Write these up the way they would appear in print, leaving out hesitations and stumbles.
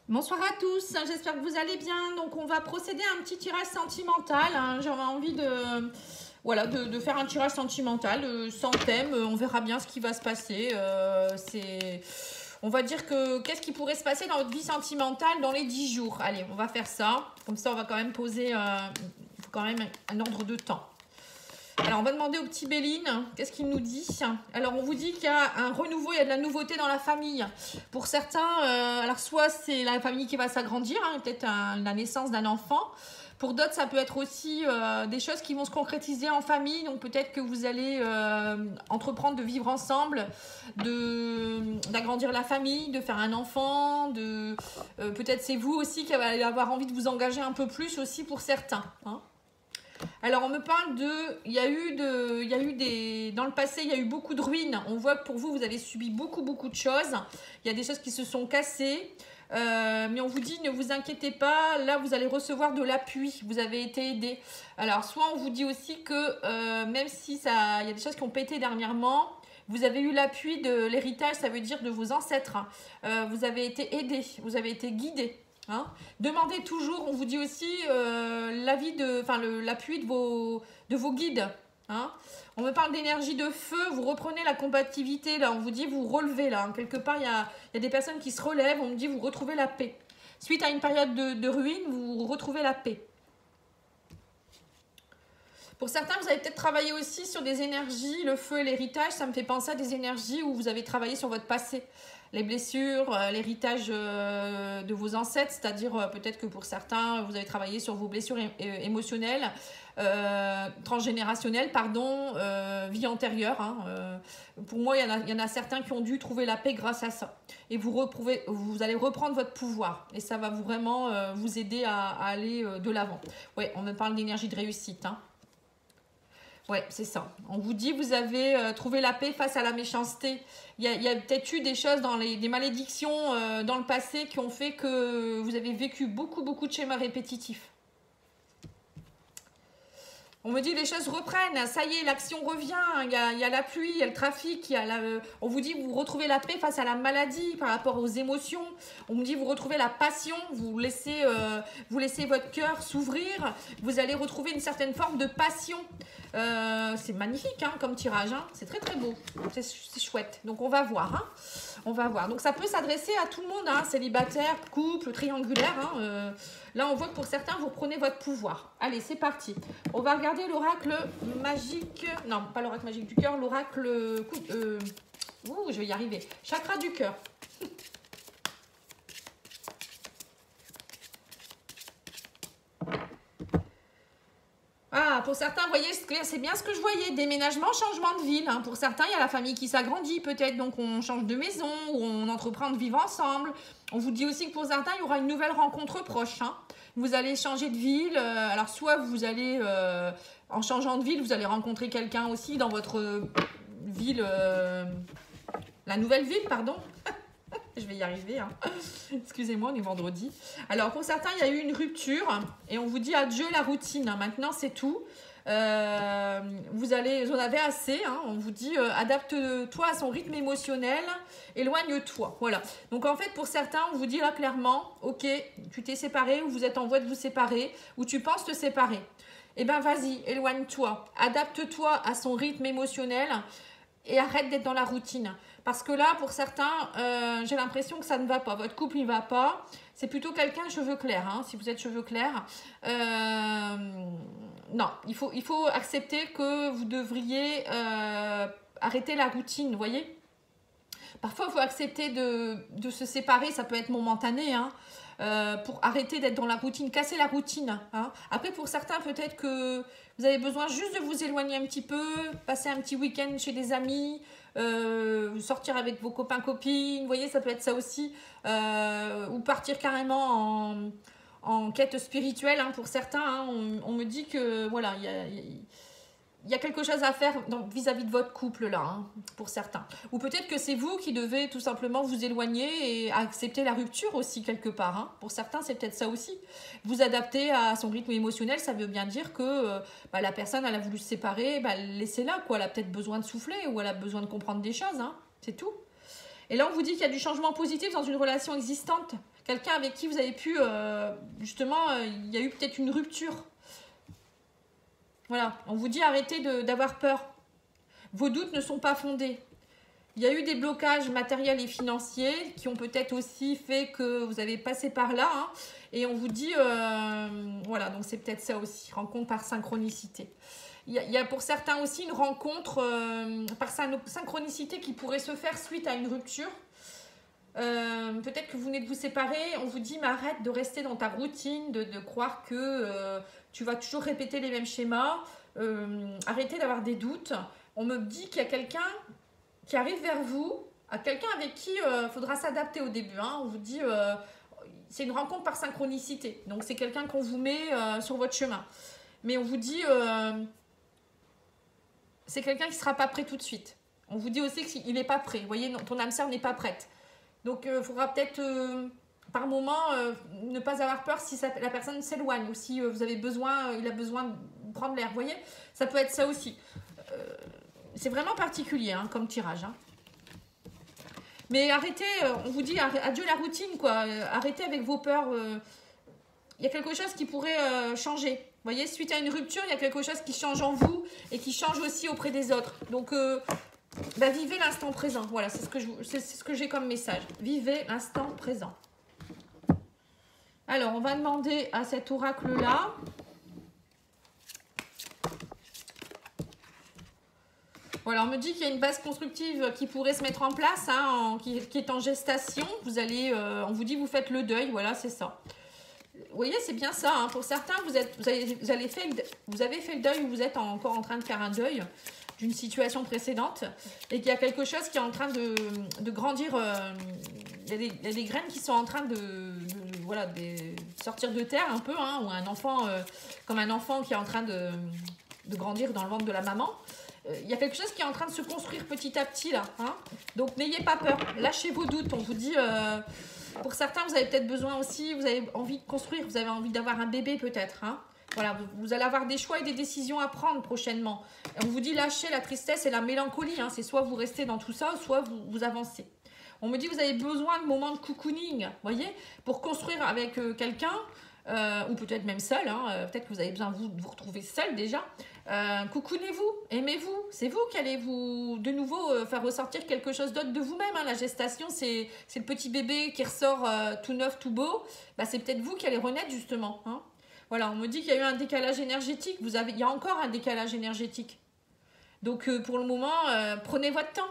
Bonsoir à tous, j'espère que vous allez bien. Donc on va procéder à un petit tirage sentimental. J'avais envie de faire un tirage sentimental sans thème. On verra bien ce qui va se passer. On va dire que qu'est-ce qui pourrait se passer dans votre vie sentimentale dans les 10 jours. Allez, on va faire ça. Comme ça, on va quand même poser quand même un ordre de temps. Alors, on va demander au petit Béline, qu'est-ce qu'il nous dit? Alors, on vous dit qu'il y a un renouveau, il y a de la nouveauté dans la famille. Pour certains, alors soit c'est la famille qui va s'agrandir, peut-être la naissance d'un enfant. Pour d'autres, ça peut être aussi des choses qui vont se concrétiser en famille. Donc, peut-être que vous allez entreprendre de vivre ensemble, d'agrandir la famille, de faire un enfant. Peut-être c'est vous aussi qui allez avoir envie de vous engager un peu plus aussi pour certains. Alors, on me parle dans le passé, il y a eu beaucoup de ruines. On voit que pour vous, vous avez subi beaucoup de choses. Il y a des choses qui se sont cassées. Mais on vous dit, ne vous inquiétez pas, là, vous allez recevoir de l'appui. Vous avez été aidé. Alors, soit on vous dit aussi que même si il y a des choses qui ont pété dernièrement, vous avez eu l'appui de l'héritage, ça veut dire de vos ancêtres. Vous avez été aidé, vous avez été guidé. Demandez toujours, on vous dit aussi l'appui de vos guides. On me parle d'énergie de feu, vous reprenez la compatibilité, là, on vous dit vous relevez là. Quelque part, il y a des personnes qui se relèvent, on me dit vous retrouvez la paix. Suite à une période de ruine, vous retrouvez la paix. Pour certains, vous avez peut-être travaillé aussi sur des énergies, le feu et l'héritage, ça me fait penser à des énergies où vous avez travaillé sur votre passé. Les blessures, l'héritage de vos ancêtres, c'est-à-dire peut-être que pour certains, vous avez travaillé sur vos blessures émotionnelles, transgénérationnelles, vie antérieure. Pour moi, il y en a certains qui ont dû trouver la paix grâce à ça. Et vous allez reprendre votre pouvoir. Et ça va vraiment vous aider à aller de l'avant. Ouais, on me parle d'énergie de réussite. Ouais, c'est ça. On vous dit, vous avez trouvé la paix face à la méchanceté. Il y a peut-être eu des choses, des malédictions dans le passé qui ont fait que vous avez vécu beaucoup de schémas répétitifs. On me dit les choses reprennent, ça y est, l'action revient, il y a la pluie, il y a le trafic, on vous dit vous retrouvez la paix face à la maladie par rapport aux émotions. On me dit vous retrouvez la passion, vous laissez votre cœur s'ouvrir, vous allez retrouver une certaine forme de passion. C'est magnifique comme tirage, c'est très beau, c'est chouette. Donc on va voir. On va voir. Donc ça peut s'adresser à tout le monde, célibataire, couple, triangulaire. Là, on voit que pour certains, vous prenez votre pouvoir. Allez, c'est parti. On va regarder l'oracle magique. Non, pas l'oracle magique du cœur, l'oracle... je vais y arriver. Chakra du cœur. Pour certains, vous voyez, c'est bien ce que je voyais. Déménagement, changement de ville. Pour certains, il y a la famille qui s'agrandit peut-être. Donc, on change de maison ou on entreprend de vivre ensemble. On vous dit aussi que pour certains, il y aura une nouvelle rencontre proche. Vous allez changer de ville. Alors, soit vous allez, en changeant de ville, vous allez rencontrer quelqu'un aussi dans votre ville. La nouvelle ville, pardon. Je vais y arriver. Excusez-moi, on est vendredi. Alors, pour certains, il y a eu une rupture et on vous dit adieu la routine. Maintenant, c'est tout. Vous en avez assez. On vous dit adapte-toi à son rythme émotionnel, éloigne-toi. Voilà. Donc, en fait, pour certains, on vous dit là clairement, ok, tu t'es séparé ou vous êtes en voie de vous séparer ou tu penses te séparer. Eh bien, vas-y, éloigne-toi. Adapte-toi à son rythme émotionnel et arrête d'être dans la routine. Parce que là, pour certains, j'ai l'impression que ça ne va pas. Votre couple, il ne va pas. C'est plutôt quelqu'un cheveux clairs. Si vous êtes cheveux clairs. Non, il faut accepter que vous devriez arrêter la routine, vous voyez. Parfois, il faut accepter de se séparer. Ça peut être momentané, pour arrêter d'être dans la routine, casser la routine. Après, pour certains, peut-être que vous avez besoin juste de vous éloigner un petit peu, passer un petit week-end chez des amis, sortir avec vos copains, copines, vous voyez, ça peut être ça aussi, ou partir carrément en quête spirituelle, pour certains, on me dit que, voilà, il y a quelque chose à faire vis-à-vis de votre couple là, pour certains. Ou peut-être que c'est vous qui devez tout simplement vous éloigner et accepter la rupture aussi quelque part. Pour certains, c'est peut-être ça aussi. Vous adapter à son rythme émotionnel, ça veut bien dire que la personne, elle a voulu se séparer, laissez-la, quoi. Elle a peut-être besoin de souffler ou elle a besoin de comprendre des choses, c'est tout. Et là, on vous dit qu'il y a du changement positif dans une relation existante. Quelqu'un avec qui vous avez pu, justement, il y a eu peut-être une rupture. Voilà, on vous dit arrêtez d'avoir peur. Vos doutes ne sont pas fondés. Il y a eu des blocages matériels et financiers qui ont peut-être aussi fait que vous avez passé par là. Hein, et on vous dit, voilà, donc c'est peut-être ça aussi, rencontre par synchronicité. Il y a pour certains aussi une rencontre par synchronicité qui pourrait se faire suite à une rupture. Peut-être que vous venez de vous séparer, on vous dit mais arrête de rester dans ta routine, de croire que tu vas toujours répéter les mêmes schémas, arrêtez d'avoir des doutes. On me dit qu'il y a quelqu'un qui arrive vers vous, à quelqu'un avec qui il faudra s'adapter au début. Hein. On vous dit c'est une rencontre par synchronicité, donc c'est quelqu'un qu'on vous met sur votre chemin. Mais on vous dit c'est quelqu'un qui ne sera pas prêt tout de suite. On vous dit aussi qu'il n'est pas prêt. Vous voyez, ton âme sœur n'est pas prête. Donc, il faudra peut-être, par moment, ne pas avoir peur si la personne s'éloigne ou si vous avez besoin, il a besoin de prendre l'air. Vous voyez, ça peut être ça aussi. C'est vraiment particulier hein, comme tirage. Hein. Mais arrêtez, on vous dit adieu la routine, quoi. Arrêtez avec vos peurs. Il y a quelque chose qui pourrait changer. Vous voyez, suite à une rupture, il y a quelque chose qui change en vous et qui change aussi auprès des autres. Donc, bah, vivez l'instant présent. Voilà, c'est ce que j'ai comme message. Vivez l'instant présent. Alors, on va demander à cet oracle-là. Voilà, on me dit qu'il y a une base constructive qui pourrait se mettre en place, hein, qui est en gestation. Vous allez, on vous dit, vous faites le deuil. Voilà, c'est ça. Vous voyez, c'est bien ça. Hein. Pour certains, vous avez fait le deuil ou vous êtes encore en train de faire un deuil d'une situation précédente et qu'il y a quelque chose qui est en train de grandir. Il y a des graines qui sont en train voilà, de sortir de terre un peu, hein, ou un enfant, comme un enfant qui est en train de grandir dans le ventre de la maman. Il y a quelque chose qui est en train de se construire petit à petit là. Hein. Donc n'ayez pas peur, lâchez vos doutes. On vous dit, pour certains, vous avez peut-être besoin aussi, vous avez envie de construire, vous avez envie d'avoir un bébé peut-être. Hein. Voilà, vous allez avoir des choix et des décisions à prendre prochainement. Et on vous dit lâchez la tristesse et la mélancolie. Hein. C'est soit vous restez dans tout ça, soit vous avancez. On me dit vous avez besoin de moments de cocooning, voyez, pour construire avec quelqu'un, ou peut-être même seul. Hein. Peut-être que vous avez besoin de vous retrouver seul déjà. Coucounez-vous, aimez-vous. C'est vous qui allez de nouveau faire ressortir quelque chose d'autre de vous-même. Hein. La gestation, c'est le petit bébé qui ressort tout neuf, tout beau. Bah, c'est peut-être vous qui allez renaître justement. Hein. Voilà, on me dit qu'il y a eu un décalage énergétique. Il y a encore un décalage énergétique. Donc, pour le moment, prenez votre temps.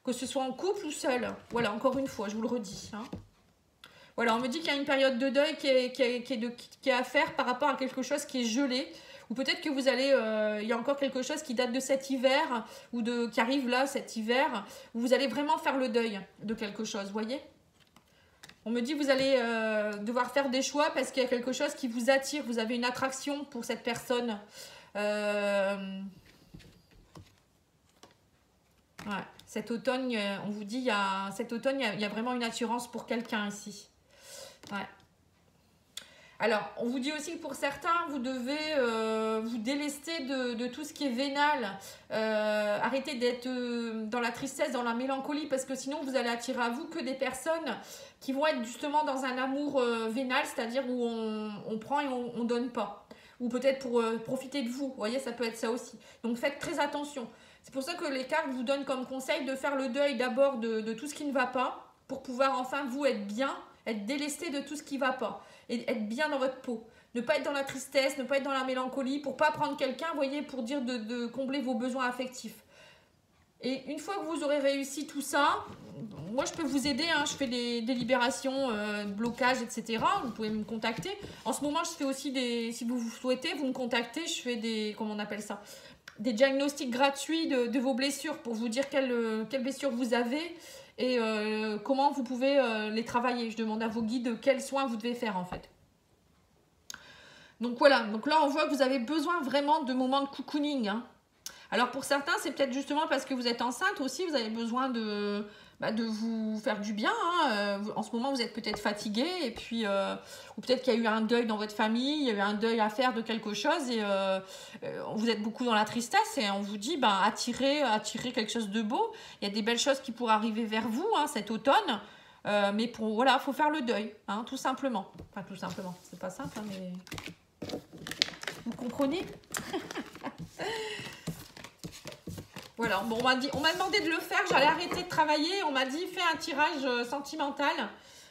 Que ce soit en couple ou seul. Voilà, encore une fois, je vous le redis. Hein. Voilà, on me dit qu'il y a une période de deuil qui est à faire par rapport à quelque chose qui est gelé. Ou peut-être que vous allez... il y a encore quelque chose qui date de cet hiver, ou qui arrive là, cet hiver, où vous allez vraiment faire le deuil de quelque chose, vous voyez ? On me dit que vous allez devoir faire des choix parce qu'il y a quelque chose qui vous attire. Vous avez une attraction pour cette personne. Ouais. Cet automne, on vous dit, cet automne, il y a vraiment une attirance pour quelqu'un ici. Ouais. Alors, on vous dit aussi que pour certains, vous devez vous délester de tout ce qui est vénal. Arrêtez d'être dans la tristesse, dans la mélancolie, parce que sinon, vous allez attirer à vous que des personnes qui vont être justement dans un amour vénal, c'est-à-dire où on prend et on donne pas. Ou peut-être pour profiter de vous. Vous voyez, ça peut être ça aussi. Donc, faites très attention. C'est pour ça que les cartes vous donnent comme conseil de faire le deuil d'abord de tout ce qui ne va pas, pour pouvoir enfin, vous, être bien, être délesté de tout ce qui ne va pas. Et être bien dans votre peau. Ne pas être dans la tristesse, ne pas être dans la mélancolie, pour pas prendre quelqu'un, vous voyez, pour dire de combler vos besoins affectifs. Et une fois que vous aurez réussi tout ça, moi je peux vous aider, hein, je fais des libérations, blocages, etc. Vous pouvez me contacter. En ce moment, je fais aussi si vous souhaitez, vous me contactez, je fais comment on appelle ça, des diagnostics gratuits de vos blessures pour vous dire quelles blessures vous avez et comment vous pouvez les travailler. Je demande à vos guides quels soins vous devez faire en fait. Donc voilà, donc là on voit que vous avez besoin vraiment de moments de cocooning. Hein. Alors pour certains, c'est peut-être justement parce que vous êtes enceinte aussi, vous avez besoin de de vous faire du bien. Hein. En ce moment, vous êtes peut-être fatigué et puis ou peut-être qu'il y a eu un deuil dans votre famille, il y a eu un deuil à faire de quelque chose et vous êtes beaucoup dans la tristesse et on vous dit attirez quelque chose de beau. Il y a des belles choses qui pourraient arriver vers vous cet automne. Mais voilà, faut faire le deuil, hein, tout simplement. Enfin, tout simplement, c'est pas simple, hein, mais vous comprenez? Voilà, bon, on m'a demandé de le faire, j'allais arrêter de travailler, on m'a dit fais un tirage sentimental.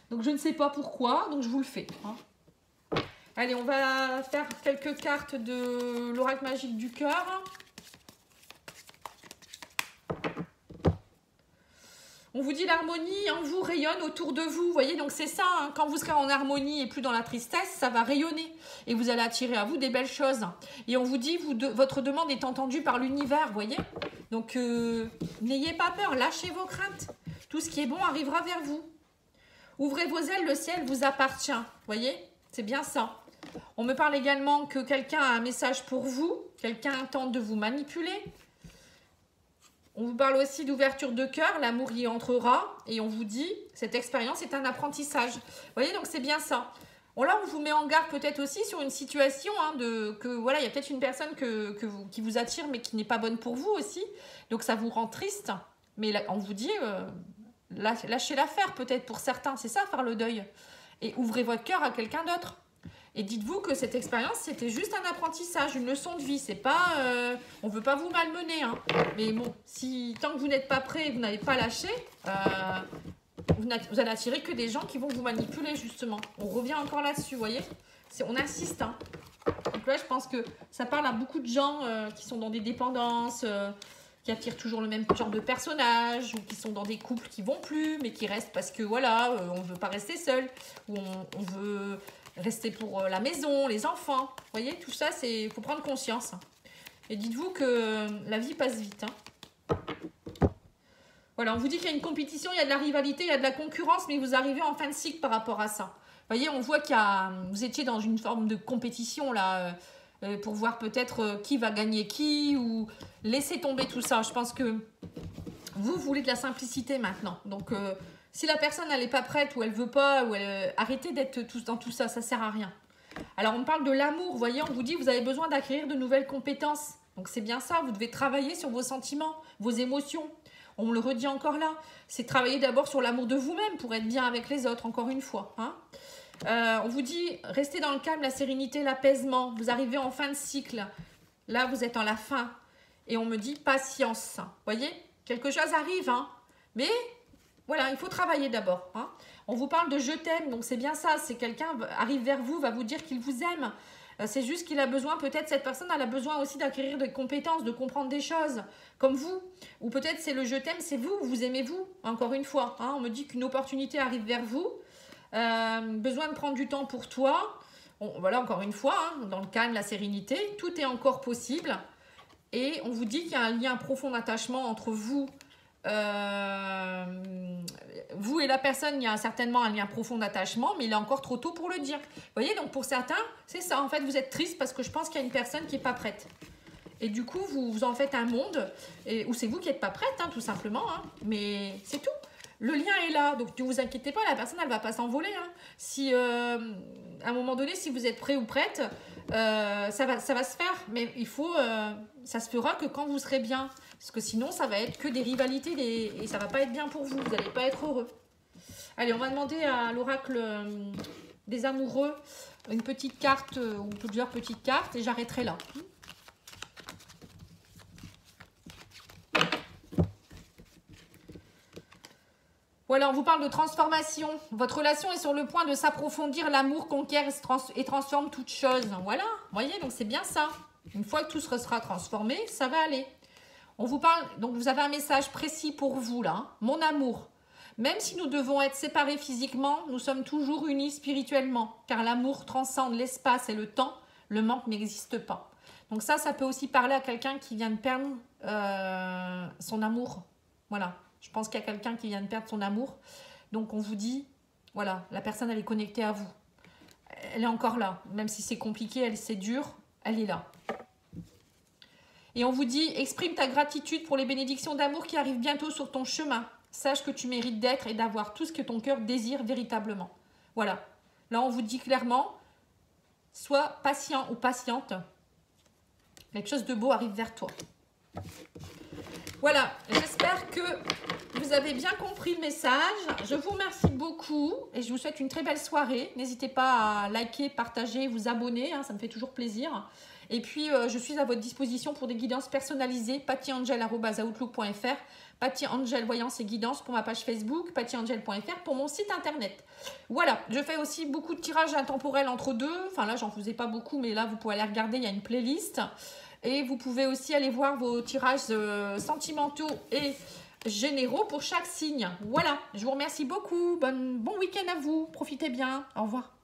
Donc je ne sais pas pourquoi, donc je vous le fais. Hein. Allez, on va faire quelques cartes de l'oracle magique du cœur. On vous dit l'harmonie en vous rayonne autour de vous. Vous voyez, donc c'est ça, hein, quand vous serez en harmonie et plus dans la tristesse, ça va rayonner. Et vous allez attirer à vous des belles choses. Et on vous dit, votre demande est entendue par l'univers, vous voyez. Donc, n'ayez pas peur, lâchez vos craintes. Tout ce qui est bon arrivera vers vous. Ouvrez vos ailes, le ciel vous appartient. Vous voyez, c'est bien ça. On me parle également que quelqu'un a un message pour vous. Quelqu'un tente de vous manipuler. On vous parle aussi d'ouverture de cœur, l'amour y entrera et on vous dit, cette expérience est un apprentissage. Vous voyez, donc c'est bien ça. Bon, là, on vous met en garde peut-être aussi sur une situation, voilà, il y a peut-être une personne qui vous attire mais qui n'est pas bonne pour vous aussi. Donc ça vous rend triste. Mais là, on vous dit, lâchez l'affaire peut-être pour certains, c'est ça, faire le deuil. Et ouvrez votre cœur à quelqu'un d'autre. Et dites-vous que cette expérience, c'était juste un apprentissage, une leçon de vie. C'est pas, on ne veut pas vous malmener. Hein. Mais bon, tant que vous n'êtes pas prêt et que vous n'avez pas lâché, vous allez attirer que des gens qui vont vous manipuler, justement. On revient encore là-dessus, vous voyez. On insiste. Hein. Donc là, je pense que ça parle à beaucoup de gens qui sont dans des dépendances, qui attirent toujours le même genre de personnage, ou qui sont dans des couples qui vont plus, mais qui restent parce que, voilà, on ne veut pas rester seul, ou on veut... rester pour la maison, les enfants. Vous voyez, tout ça, il faut prendre conscience. Et dites-vous que la vie passe vite. Hein. Voilà, on vous dit qu'il y a une compétition, il y a de la rivalité, il y a de la concurrence, mais vous arrivez en fin de cycle par rapport à ça. Vous voyez, on voit vous étiez dans une forme de compétition, là, pour voir peut-être qui va gagner qui, ou laisser tomber tout ça. Je pense que vous voulez de la simplicité maintenant. Donc... si la personne n'est pas prête ou elle veut pas, ou arrêtez d'être dans tout ça, ça sert à rien. Alors on parle de l'amour, vous voyez, on vous dit vous avez besoin d'acquérir de nouvelles compétences. Donc c'est bien ça, vous devez travailler sur vos sentiments, vos émotions. On me le redit encore là, c'est travailler d'abord sur l'amour de vous-même pour être bien avec les autres, encore une fois. Hein. On vous dit restez dans le calme, la sérénité, l'apaisement. Vous arrivez en fin de cycle, là vous êtes en la fin. Et on me dit patience, vous voyez, quelque chose arrive, hein. Mais... voilà, il faut travailler d'abord. Hein. On vous parle de je t'aime, donc c'est bien ça. C'est quelqu'un arrive vers vous, va vous dire qu'il vous aime. C'est juste qu'il a besoin, peut-être cette personne, elle a besoin aussi d'acquérir des compétences, de comprendre des choses, comme vous. Ou peut-être c'est le je t'aime, c'est vous, vous aimez vous, encore une fois. Hein. On me dit qu'une opportunité arrive vers vous. Besoin de prendre du temps pour toi. Voilà, encore une fois, hein, dans le calme, la sérénité, tout est encore possible. Et on vous dit qu'il y a un lien profond d'attachement entre vous. Vous et la personne, il y a certainement un lien profond d'attachement, mais il est encore trop tôt pour le dire. Vous voyez, donc pour certains, c'est ça. En fait, vous êtes triste parce que je pense qu'il y a une personne qui n'est pas prête. Et du coup, vous en faites un monde où c'est vous qui n'êtes pas prête, hein, tout simplement. Hein, mais c'est tout. Le lien est là, donc ne vous inquiétez pas, la personne, elle ne va pas s'envoler. Hein. Si, à un moment donné, si vous êtes prêt ou prête, ça va se faire. Mais il faut, ça se fera que quand vous serez bien. Parce que sinon, ça va être que des rivalités et ça ne va pas être bien pour vous. Vous n'allez pas être heureux. Allez, on va demander à l'oracle des amoureux une petite carte ou plusieurs petites cartes et j'arrêterai là. Voilà, on vous parle de transformation. Votre relation est sur le point de s'approfondir. L'amour conquiert et transforme toute chose. Voilà, vous voyez, donc c'est bien ça. Une fois que tout sera transformé, ça va aller. On vous parle, donc vous avez un message précis pour vous là. Hein. Mon amour, même si nous devons être séparés physiquement, nous sommes toujours unis spirituellement. Car l'amour transcende l'espace et le temps. Le manque n'existe pas. Donc ça peut aussi parler à quelqu'un qui vient de perdre son amour. Voilà. Je pense qu'il y a quelqu'un qui vient de perdre son amour. Donc, on vous dit, voilà, la personne, elle est connectée à vous. Elle est encore là. Même si c'est compliqué, c'est dur, elle est là. Et on vous dit, exprime ta gratitude pour les bénédictions d'amour qui arrivent bientôt sur ton chemin. sache que tu mérites d'être et d'avoir tout ce que ton cœur désire véritablement. Voilà. Là, on vous dit clairement, sois patient ou patiente. Quelque chose de beau arrive vers toi. Voilà, j'espère que vous avez bien compris le message. Je vous remercie beaucoup et je vous souhaite une très belle soirée. N'hésitez pas à liker, partager, vous abonner, hein, ça me fait toujours plaisir. Et puis, je suis à votre disposition pour des guidances personnalisées, pattyangel@outlook.fr, pattyangel voyance et guidance pour ma page Facebook, pattyangel.fr pour mon site internet. Voilà, je fais aussi beaucoup de tirages intemporels entre deux. Enfin là, j'en faisais pas beaucoup, mais là, vous pouvez aller regarder, il y a une playlist. Et vous pouvez aussi aller voir vos tirages sentimentaux et généraux pour chaque signe. Voilà, je vous remercie beaucoup. Bon week-end à vous. Profitez bien. Au revoir.